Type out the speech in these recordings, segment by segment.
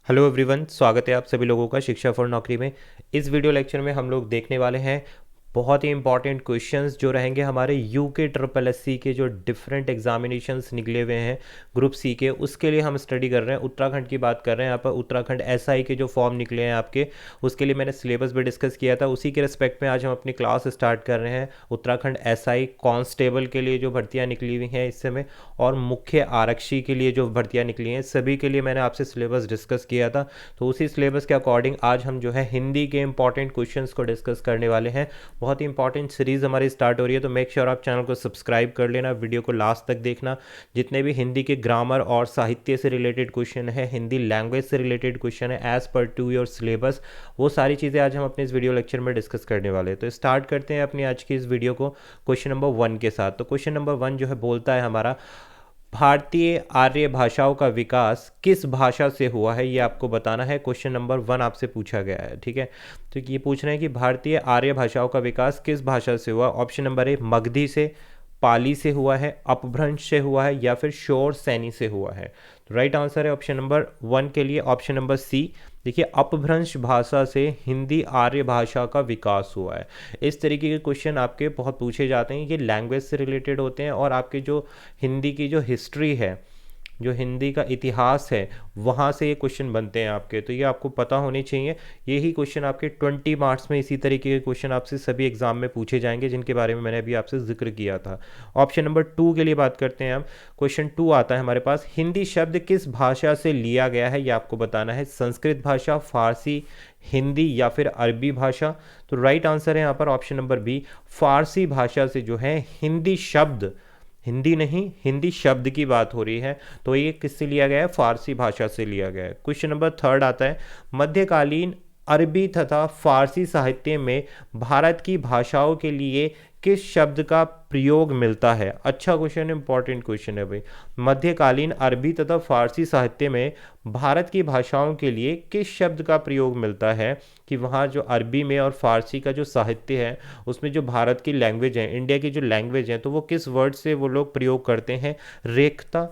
Hello everyone, स्वागत है आप सभी लोगों का शिक्षा फॉर नौकरी में। इस वीडियो लेक्चर में हम लोग देखने वाले हैं बहुत ही इंपॉर्टेंट क्वेश्चंस जो रहेंगे हमारे यूके ट्रिपल एससी के जो डिफरेंट एग्जामिनेशंस निकले हुए हैं ग्रुप सी के, उसके लिए हम स्टडी कर रहे हैं। उत्तराखंड की बात कर रहे हैं यहाँ पर। उत्तराखंड एसआई के जो फॉर्म निकले हैं आपके, उसके लिए मैंने सिलेबस भी डिस्कस किया था। उसी के रिस्पेक्ट में आज हम अपनी क्लास स्टार्ट कर रहे हैं। उत्तराखंड एसआई कांस्टेबल के लिए जो भर्तियाँ निकली हुई हैं इस समय, और मुख्य आरक्षी के लिए जो भर्तियाँ निकली हैं, सभी के लिए मैंने आपसे सिलेबस डिस्कस किया था। तो उसी सिलेबस के अकॉर्डिंग आज हम जो है हिंदी के इंपॉर्टेंट क्वेश्चंस को डिस्कस करने वाले हैं। बहुत ही इंपॉर्टेंट सीरीज़ हमारी स्टार्ट हो रही है, तो मेक श्योर आप चैनल को सब्सक्राइब कर लेना, वीडियो को लास्ट तक देखना। जितने भी हिंदी के ग्रामर और साहित्य से रिलेटेड क्वेश्चन है, हिंदी लैंग्वेज से रिलेटेड क्वेश्चन है as per to your syllabus, वो सारी चीज़ें आज हम अपने इस वीडियो लेक्चर में डिस्कस करने वाले हैं। तो स्टार्ट करते हैं अपनी आज की इस वीडियो को क्वेश्चन नंबर 1 के साथ। तो क्वेश्चन नंबर 1 जो है बोलता है हमारा, भारतीय आर्य भाषाओं का विकास किस भाषा से हुआ है, ये आपको बताना है। क्वेश्चन नंबर 1 आपसे पूछा गया है, ठीक है। तो ये पूछ रहे हैं कि भारतीय आर्य भाषाओं का विकास किस भाषा से हुआ। ऑप्शन नंबर ए मगधी से, पाली से हुआ है, अपभ्रंश से हुआ है, या फिर शोर सैनी से हुआ है। तो राइट आंसर है ऑप्शन नंबर 1 के लिए ऑप्शन नंबर सी। देखिए, अपभ्रंश भाषा से हिंदी आर्य भाषा का विकास हुआ है। इस तरीके के क्वेश्चन आपके बहुत पूछे जाते हैं, ये लैंग्वेज से रिलेटेड होते हैं और आपके जो हिंदी की जो हिस्ट्री है, जो हिंदी का इतिहास है, वहाँ से ये क्वेश्चन बनते हैं आपके। तो ये आपको पता होने चाहिए। यही क्वेश्चन आपके 20 मार्क्स में इसी तरीके के क्वेश्चन आपसे सभी एग्जाम में पूछे जाएंगे, जिनके बारे में मैंने अभी आपसे जिक्र किया था। ऑप्शन नंबर 2 के लिए बात करते हैं हम। क्वेश्चन 2 आता है हमारे पास, हिंदी शब्द किस भाषा से लिया गया है, ये आपको बताना है। संस्कृत भाषा, फारसी, हिंदी या फिर अरबी भाषा। तो राइट आंसर है यहाँ पर ऑप्शन नंबर बी, फारसी भाषा से जो है हिंदी शब्द, हिंदी नहीं हिंदी शब्द की बात हो रही है, तो ये किससे लिया गया है, फारसी भाषा से लिया गया है। क्वेश्चन नंबर 3 आता है, मध्यकालीन अरबी तथा फारसी साहित्य में भारत की भाषाओं के लिए किस शब्द का प्रयोग मिलता है। अच्छा क्वेश्चन, इंपॉर्टेंट क्वेश्चन है भाई। मध्यकालीन अरबी तथा फारसी साहित्य में भारत की भाषाओं के लिए किस शब्द का प्रयोग मिलता है, कि वहाँ जो अरबी में और फारसी का जो साहित्य है, उसमें जो भारत की लैंग्वेज है, इंडिया की जो लैंग्वेज है, तो वो किस वर्ड से वो लोग प्रयोग करते हैं। रेखता,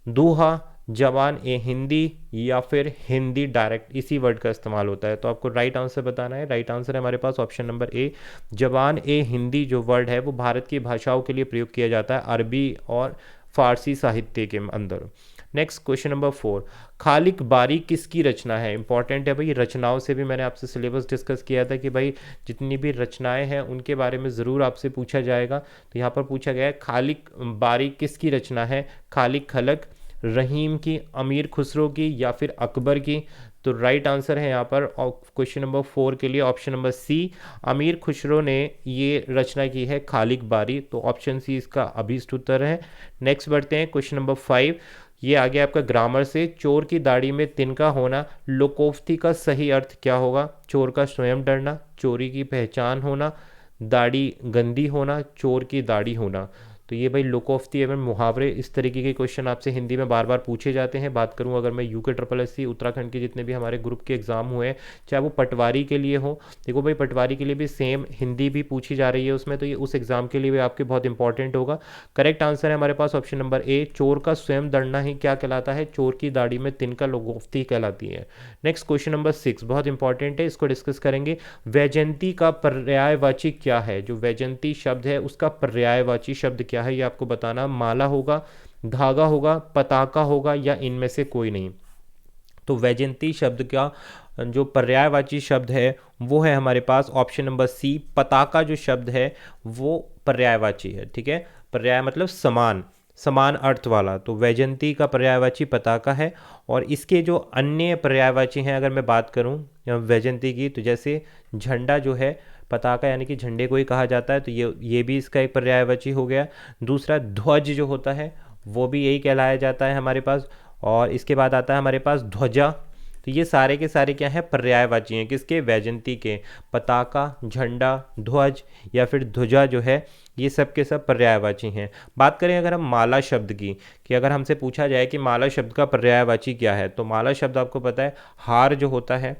दोहा, जबान ए हिंदी, या फिर हिंदी डायरेक्ट, इसी वर्ड का इस्तेमाल होता है। तो आपको राइट आंसर बताना है। राइट आंसर है हमारे पास ऑप्शन नंबर ए, जबान ए हिंदी जो वर्ड है वो भारत की भाषाओं के लिए प्रयोग किया जाता है, अरबी और फारसी साहित्य के अंदर। नेक्स्ट क्वेश्चन नंबर 4, खालिक बारी किसकी रचना है। इंपॉर्टेंट है भाई, रचनाओं से भी मैंने आपसे सिलेबस डिस्कस किया था कि भाई जितनी भी रचनाएं हैं उनके बारे में ज़रूर आपसे पूछा जाएगा। तो यहाँ पर पूछा गया है खालिक बारी किसकी रचना है। खालिक खलक, रहीम की, अमीर खुसरो की, या फिर अकबर की। तो राइट आंसर है यहाँ पर क्वेश्चन नंबर 4 के लिए ऑप्शन नंबर सी, अमीर खुसरो ने ये रचना की है खालिक बारी। तो ऑप्शन सी इसका अभीष्ट उत्तर है। नेक्स्ट बढ़ते हैं क्वेश्चन नंबर 5। ये आ गया आपका ग्रामर से, चोर की दाढ़ी में तिनका होना, लोकोक्ति का सही अर्थ क्या होगा। चोर का स्वयं डरना, चोरी की पहचान होना, दाढ़ी गंदी होना, चोर की दाढ़ी होना। तो ये भाई लोकोक्ति एवं मुहावरे, इस तरीके के क्वेश्चन आपसे हिंदी में बार बार पूछे जाते हैं। बात करूं अगर मैं यूके ट्रिपल एससी उत्तराखंड के जितने भी हमारे ग्रुप के एग्जाम हुए हैं, चाहे वो पटवारी के लिए हो, देखो भाई पटवारी के लिए भी सेम हिंदी भी पूछी जा रही है उसमें, तो ये उस एग्जाम के लिए भी आपके बहुत इंपॉर्टेंट होगा। करेक्ट आंसर है हमारे पास ऑप्शन नंबर ए, चोर का स्वयं डरना ही क्या कहलाता है, चोर की दाढ़ी में तिनका लोकोक्ति कहलाती है। नेक्स्ट क्वेश्चन नंबर 6 बहुत इंपॉर्टेंट है, इसको डिस्कस करेंगे। वैजयंती का पर्यायवाची क्या है। जो वैजयंती शब्द है उसका पर्यायवाची शब्द क्या है, ये आपको बताना। माला होगा, धागा होगा, पताका होगा, या इनमें से कोई नहीं। तो वैजयंती शब्द का जो पर्यायवाची शब्द है वो है हमारे पास ऑप्शन नंबर सी, पताका जो शब्द है वो पर्यायवाची है, ठीक है। पर्याय मतलब समान, समान अर्थ वाला। तो वैजयंती का पर्यायवाची पताका है। और इसके जो अन्य पर्यायवाची हैं अगर मैं बात करूं वैजयंती की, तो जैसे झंडा जो है, पताका यानी कि झंडे को ही कहा जाता है, तो ये भी इसका एक पर्यायवाची हो गया। दूसरा ध्वज जो होता है वो भी यही कहलाया जाता है हमारे पास। और इसके बाद आता है हमारे पास ध्वजा। तो ये सारे के सारे क्या हैं, पर्यायवाची हैं किसके, वैजयंती के। पताका, झंडा, ध्वज या फिर ध्वजा जो है, ये सब के सब पर्यायवाची हैं। बात करें अगर हम माला शब्द की, कि अगर हमसे पूछा जाए कि माला शब्द का पर्यायवाची क्या है, तो माला शब्द आपको पता है, हार जो होता है,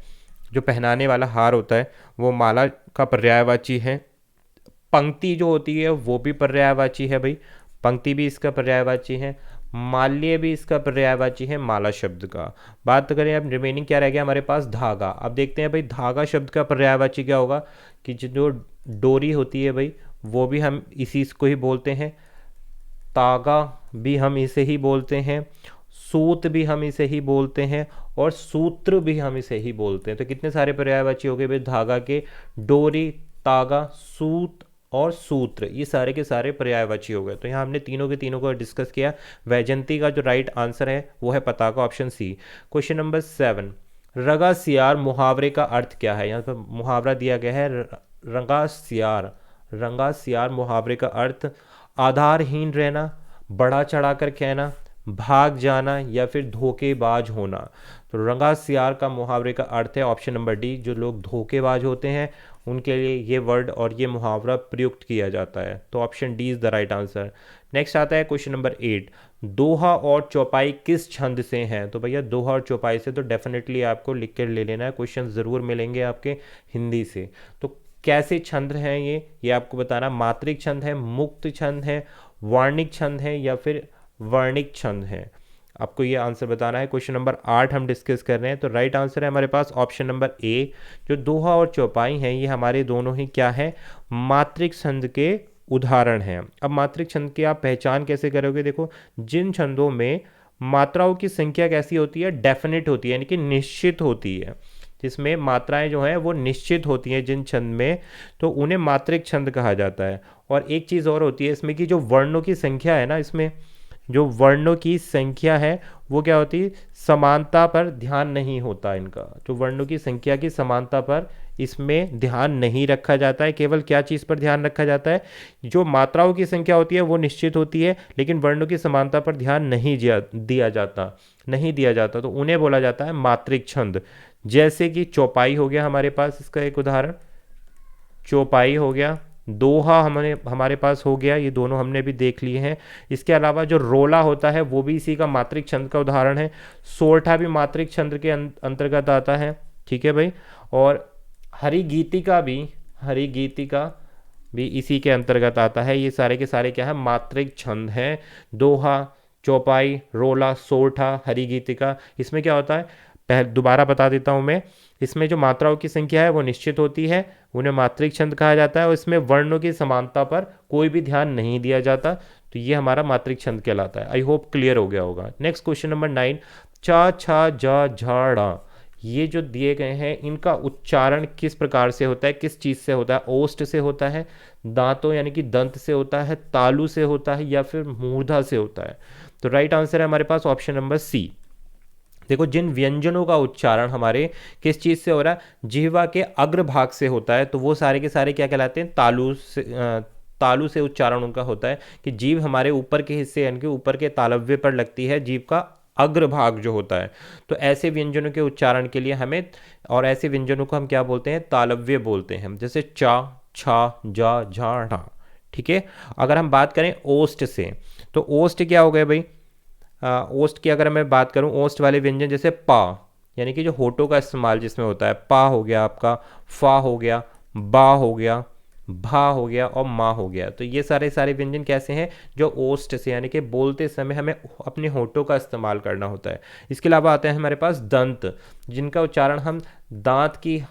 जो पहनाने वाला हार होता है, वो माला का पर्यायवाची है। पंक्ति जो होती है वो भी पर्यायवाची है भाई, पंक्ति भी इसका पर्यायवाची है। माल्य भी इसका पर्यायवाची है माला शब्द का। बात करें अब रिमेनिंग क्या रह गया हमारे पास, धागा। अब देखते हैं भाई धागा शब्द का पर्यायवाची क्या होगा, कि जो डोरी होती है भाई वो भी हम इसी को ही बोलते हैं, तागा भी हम इसे ही बोलते हैं, सूत भी हम इसे ही बोलते हैं, और सूत्र भी हम इसे ही बोलते हैं। तो कितने सारे पर्यायवाची हो गए भाई धागा के, डोरी, तागा, सूत और सूत्र, ये सारे के सारे पर्यायवाची हो गए। तो यहाँ हमने तीनों के तीनों को डिस्कस किया। वैजयंती का जो राइट आंसर है वो है पताका, ऑप्शन सी। क्वेश्चन नंबर 7, रगा सियार मुहावरे का अर्थ क्या है। यहाँ पर मुहावरा दिया गया है रंगा सियार। रंगा सियार मुहावरे का अर्थ आधारहीन रहना, बढ़ा चढ़ाकर कहना, भाग जाना या फिर धोखेबाज होना। तो रंगा सियार का मुहावरे का अर्थ है ऑप्शन नंबर डी, जो लोग धोखेबाज होते हैं उनके लिए ये वर्ड और ये मुहावरा प्रयुक्त किया जाता है। तो option D is the right answer. Next आता है क्वेश्चन नंबर 8, दोहा और चौपाई किस छंद से हैं। तो भैया दोहा और चौपाई से तो डेफिनेटली आपको लिख कर ले लेना है, क्वेश्चन ज़रूर मिलेंगे आपके हिंदी से। तो कैसे छंद हैं ये आपको बताना, मात्रिक छंद है, मुक्त छंद है, वार्णिक छंद है या फिर वर्णिक छंद है, आपको ये आंसर बताना है। क्वेश्चन नंबर 8 हम डिस्कस कर रहे हैं। तो राइट आंसर है हमारे पास ऑप्शन नंबर ए, जो दोहा और चौपाई हैं ये हमारे दोनों ही क्या है, मात्रिक छंद के उदाहरण हैं। अब मात्रिक छंद की आप पहचान कैसे करोगे, देखो जिन छंदों में मात्राओं की संख्या कैसी होती है, डेफिनेट होती है, यानी कि निश्चित होती है, जिसमें मात्राएं जो हैं वो निश्चित होती हैं जिन छंद में, तो उन्हें मात्रिक छंद कहा जाता है। और एक चीज़ और होती है इसमें कि जो वर्णों की संख्या है ना, इसमें जो वर्णों की संख्या है वो क्या होती है, समानता पर ध्यान नहीं होता इनका। जो वर्णों की संख्या की समानता पर इसमें ध्यान नहीं रखा जाता है, केवल क्या चीज़ पर ध्यान रखा जाता है, जो मात्राओं की संख्या होती है वो निश्चित होती है लेकिन वर्णों की समानता पर ध्यान नहीं दिया जाता, तो उन्हें बोला जाता है मात्रिक छंद। जैसे कि चौपाई हो गया हमारे पास, इसका एक उदाहरण चौपाई हो गया, दोहा हमारे पास हो गया, ये दोनों हमने भी देख लिए हैं। इसके अलावा जो रोला होता है वो भी इसी का मात्रिक छंद का उदाहरण है, सोरठा भी मात्रिक छंद के अंतर्गत आता है, ठीक है भाई। और हरिगीतिका भी इसी के अंतर्गत आता है। ये सारे के सारे क्या है, मात्रिक छंद हैं। दोहा, चौपाई, रोला, सोरठा, हरिगीतिका, इसमें क्या होता है, दोबारा बता देता हूँ मैं, इसमें जो मात्राओं की संख्या है वो निश्चित होती है, उन्हें मात्रिक छंद कहा जाता है, और इसमें वर्णों की समानता पर कोई भी ध्यान नहीं दिया जाता, तो ये हमारा मात्रिक छंद कहलाता है। आई होप क्लियर हो गया होगा। नेक्स्ट क्वेश्चन नंबर 9, चा छा जा झा ड़ा, ये जो दिए गए हैं इनका उच्चारण किस प्रकार से होता है, किस चीज़ से होता है, ओष्ठ से होता है, दांतों यानी कि दंत से होता है, तालु से होता है या फिर मूर्धा से होता है। तो राइट आंसर है हमारे पास ऑप्शन नंबर सी। देखो जिन व्यंजनों का उच्चारण हमारे किस चीज़ से हो रहा है, जिह्वा के अग्रभाग से होता है, तो वो सारे के सारे क्या कहलाते हैं, तालु से उच्चारण उनका होता है, कि जीभ हमारे ऊपर के हिस्से यानी कि ऊपर के तालव्य पर लगती है, जीभ का अग्रभाग जो होता है। तो ऐसे व्यंजनों के उच्चारण के लिए हमें, और ऐसे व्यंजनों को हम क्या बोलते हैं, तालव्य बोलते हैं, जैसे चा, छा, जा, झा, ढा, ठीक है। अगर हम बात करें ओष्ठ से, तो ओष्ठ क्या हो गए भाई, ओष्ठ की अगर मैं बात करूं, ओष्ठ वाले व्यंजन जैसे पा, यानी कि जो होठों का इस्तेमाल जिसमें होता है, पा हो गया आपका, फा हो गया, बा हो गया, भा हो गया और मा हो गया। तो ये सारे सारे व्यंजन कैसे हैं, जो ओष्ठ से, यानी कि बोलते समय हमें अपने होठों का इस्तेमाल करना होता है। इसके अलावा आते हैं हमारे पास दंत, जिनका उच्चारण हम दांत की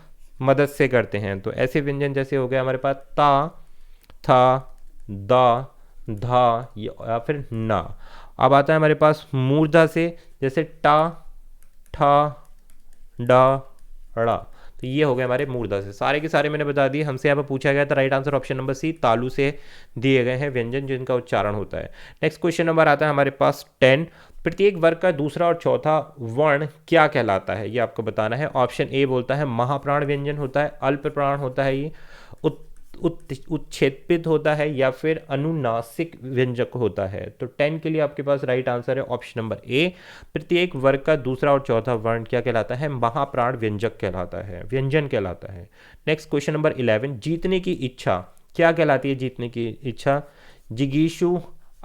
मदद से करते हैं। तो ऐसे व्यंजन जैसे हो गया हमारे पास ता, था, दा, धा या फिर ना। अब आता है हमारे पास मूर्धा से, जैसे टा, ठा, डा, ड़ा, तो ये हो गए हमारे मूर्धा से। सारे के सारे मैंने बता दिए। हमसे यहाँ पर पूछा गया था, right answer option number C, तालु से दिए गए हैं व्यंजन जिनका उच्चारण होता है। नेक्स्ट क्वेश्चन नंबर आता है हमारे पास 10, प्रत्येक वर्ग का दूसरा और चौथा वर्ण क्या कहलाता है, ये आपको बताना है। ऑप्शन ए बोलता है महाप्राण व्यंजन होता है, अल्प प्राण होता है, ये उत्क्षेपित होता है या फिर अनुनासिक व्यंजक होता है। तो 10 के लिए आपके पास राइट आंसर है ऑप्शन नंबर ए, प्रत्येक वर्ग का दूसरा और चौथा वर्ण क्या कहलाता है, महाप्राण व्यंजक कहलाता है, व्यंजन कहलाता है। नेक्स्ट क्वेश्चन नंबर 11, जीतने की इच्छा क्या कहलाती है, जीतने की इच्छा, जिगीषु,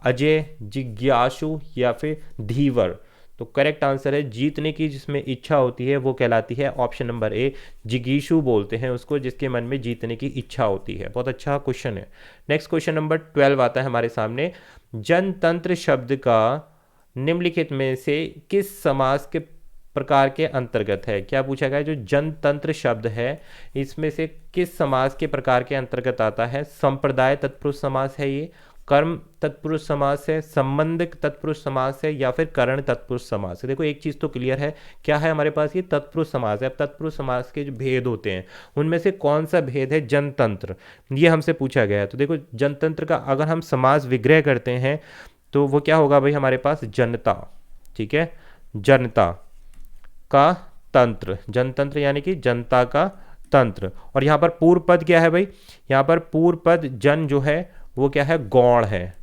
अजय, जिज्ञासु या फिर धीवर। तो करेक्ट आंसर है जीतने की जिसमें इच्छा होती है वो कहलाती है ऑप्शन नंबर ए, जिगीषु बोलते हैं उसको, जिसके मन में जीतने की इच्छा होती है। बहुत अच्छा क्वेश्चन है। नेक्स्ट क्वेश्चन नंबर 12 आता है हमारे सामने, जनतंत्र शब्द का निम्नलिखित में से किस समास के प्रकार के अंतर्गत है? क्या पूछा गया है? जो जनतंत्र शब्द है इसमें से किस समास के प्रकार के अंतर्गत आता है? संप्रदाय तत्पुरुष समास है ये, कर्म तत्पुरुष समास है, संबंध तत्पुरुष समास है, या फिर करण तत्पुरुष समास है? देखो एक चीज़ तो क्लियर है, क्या है हमारे पास? ये तत्पुरुष समास है। अब तत्पुरुष समास के जो भेद होते हैं उनमें से कौन सा भेद है? जनतंत्र, ये हमसे पूछा गया है। तो देखो जनतंत्र का अगर हम समास विग्रह करते हैं तो वो क्या होगा भाई हमारे पास? जनता, ठीक है, जनता का तंत्र, जनतंत्र यानी कि जनता का तंत्र। और यहाँ पर पूर्व पद क्या है भाई? यहाँ पर पूर्व पद जन जो है वो क्या है? गौण है,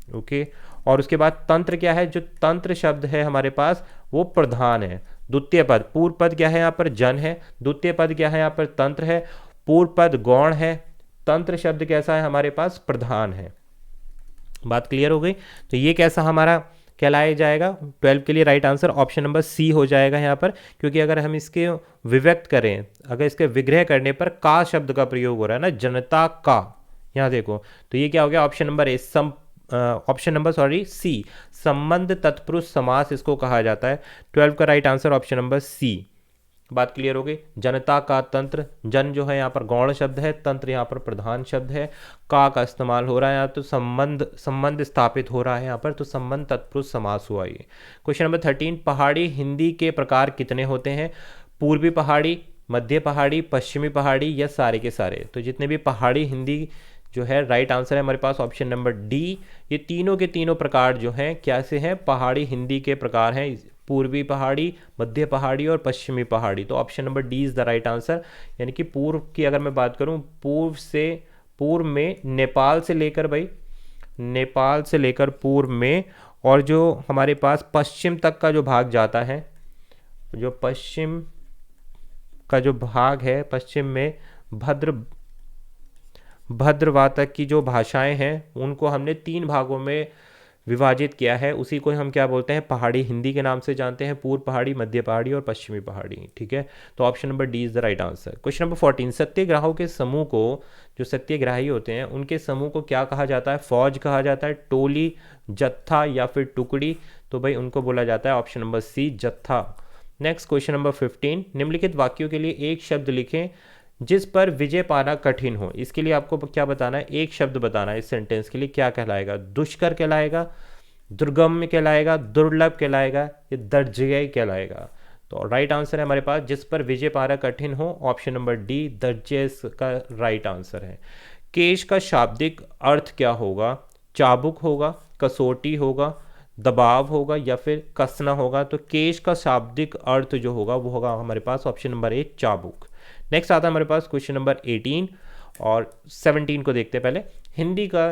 ओके। और उसके बाद तंत्र क्या है? जो तंत्र शब्द है हमारे पास वो प्रधान है। द्वितीय पद, पूर्व पद क्या है? यहाँ पर जन है, द्वितीय पद क्या है? यहाँ पर तंत्र है, पूर्व पद गौण है, तंत्र शब्द कैसा है हमारे पास? प्रधान है। बात क्लियर हो गई? तो ये कैसा हमारा कहलाया जाएगा? 12 के लिए right answer option number C हो जाएगा यहाँ पर, क्योंकि अगर हम इसके विव्यक्त करें, अगर इसके विग्रह करने पर का शब्द का प्रयोग हो रहा है ना, जनता का, यहाँ देखो, तो ये क्या हो गया? Option number A, option number C, संबंध तत्पुरुष समास इसको कहा जाता है। 12 का right answer option number C. बात क्लियर हो गई? जनता का तंत्र, जन जो है यहाँ पर गौण शब्द है, तंत्र यहाँ पर प्रधान शब्द है, का इस्तेमाल हो रहा है यहाँ, तो संबंध स्थापित हो रहा है यहाँ पर, तो संबंध तत्पुरुष समास हुआ ये। क्वेश्चन नंबर 13, पहाड़ी हिंदी के प्रकार कितने होते हैं? पूर्वी पहाड़ी, मध्य पहाड़ी, पश्चिमी पहाड़ी, या सारे के सारे? तो जितने भी पहाड़ी हिंदी जो है राइट आंसर है हमारे पास ऑप्शन नंबर डी। ये तीनों के तीनों प्रकार जो हैं क्या से हैं? पहाड़ी हिंदी के प्रकार हैं, पूर्वी पहाड़ी, मध्य पहाड़ी और पश्चिमी पहाड़ी। तो option number D is the right answer. यानी कि पूर्व की अगर मैं बात करूं, पूर्व में नेपाल से लेकर भाई, नेपाल से लेकर पूर्व में, और जो हमारे पास पश्चिम तक का जो भाग जाता है, जो पश्चिम का जो भाग है, पश्चिम में भद्रवाह तक की जो भाषाएं हैं उनको हमने 3 भागों में विभाजित किया है। उसी को हम क्या बोलते हैं? पहाड़ी हिंदी के नाम से जानते हैं, पूर्व पहाड़ी, मध्य पहाड़ी और पश्चिमी पहाड़ी, ठीक है। तो option number D is the right answer. Question number 14, सत्याग्रहों के समूह को, जो सत्याग्रही होते हैं उनके समूह को क्या कहा जाता है? फौज कहा जाता है, टोली, जत्था, या फिर टुकड़ी? तो भाई उनको बोला जाता है ऑप्शन नंबर सी, जत्था। नेक्स्ट क्वेश्चन नंबर 15, निम्नलिखित वाक्यों के लिए एक शब्द लिखें जिस पर विजय पाना कठिन हो। इसके लिए आपको क्या बताना है? एक शब्द बताना है इस सेंटेंस के लिए। क्या कहलाएगा? दुष्कर कहलाएगा, दुर्गम्य कहलाएगा, दुर्लभ कहलाएगा, या दर्जेय कहलाएगा? तो राइट आंसर है हमारे पास जिस पर विजय पाना कठिन हो, ऑप्शन नंबर डी, दर्जेय का राइट आंसर है। केश का शाब्दिक अर्थ क्या होगा? चाबुक होगा, कसौटी होगा, दबाव होगा, या फिर कसना होगा? तो केश का शाब्दिक अर्थ जो होगा वो होगा हमारे पास ऑप्शन नंबर ए, चाबुक। नेक्स्ट आता है हमारे पास क्वेश्चन नंबर 18 और 17 को देखते हैं पहले। हिंदी का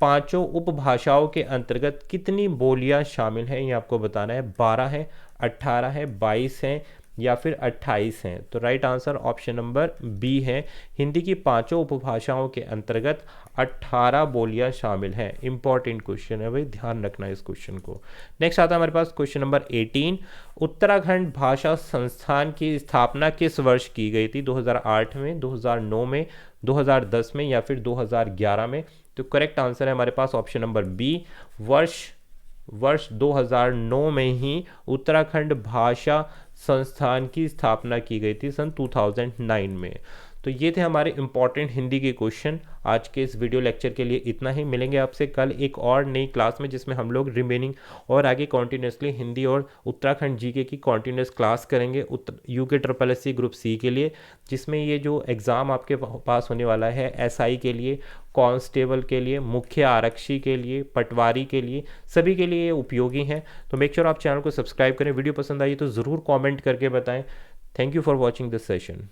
5 उपभाषाओं के अंतर्गत कितनी बोलियां शामिल हैं? ये आपको बताना है। 12 है, 18 है, 22 है, या फिर 28 हैं? तो right answer option number B है। हिंदी की 5 उपभाषाओं के अंतर्गत 18 बोलियां शामिल हैं। इंपॉर्टेंट क्वेश्चन है भाई, ध्यान रखना इस क्वेश्चन को। नेक्स्ट आता है हमारे पास क्वेश्चन नंबर 18, उत्तराखंड भाषा संस्थान की स्थापना किस वर्ष की गई थी? 2008 में, 2009 में, 2010 में, या फिर 2011 में? तो करेक्ट आंसर है हमारे पास ऑप्शन नंबर बी, वर्ष 2009 में ही उत्तराखंड भाषा संस्थान की स्थापना की गई थी, सन 2009 में। तो ये थे हमारे इंपॉर्टेंट हिंदी के क्वेश्चन। आज के इस वीडियो लेक्चर के लिए इतना ही। मिलेंगे आपसे कल एक और नई क्लास में, जिसमें हम लोग रिमेनिंग और आगे कॉन्टिन्यूसली हिंदी और उत्तराखंड जीके की कॉन्टिन्यूस क्लास करेंगे यूके SSC ग्रुप सी के लिए, जिसमें ये जो एग्ज़ाम आपके पास होने वाला है SI के लिए, कांस्टेबल के लिए, मुख्य आरक्षी के लिए, पटवारी के लिए, सभी के लिए ये उपयोगी हैं। तो मेक श्योर आप चैनल को सब्सक्राइब करें। वीडियो पसंद आई तो ज़रूर कॉमेंट करके बताएँ। Thank you for watching this session.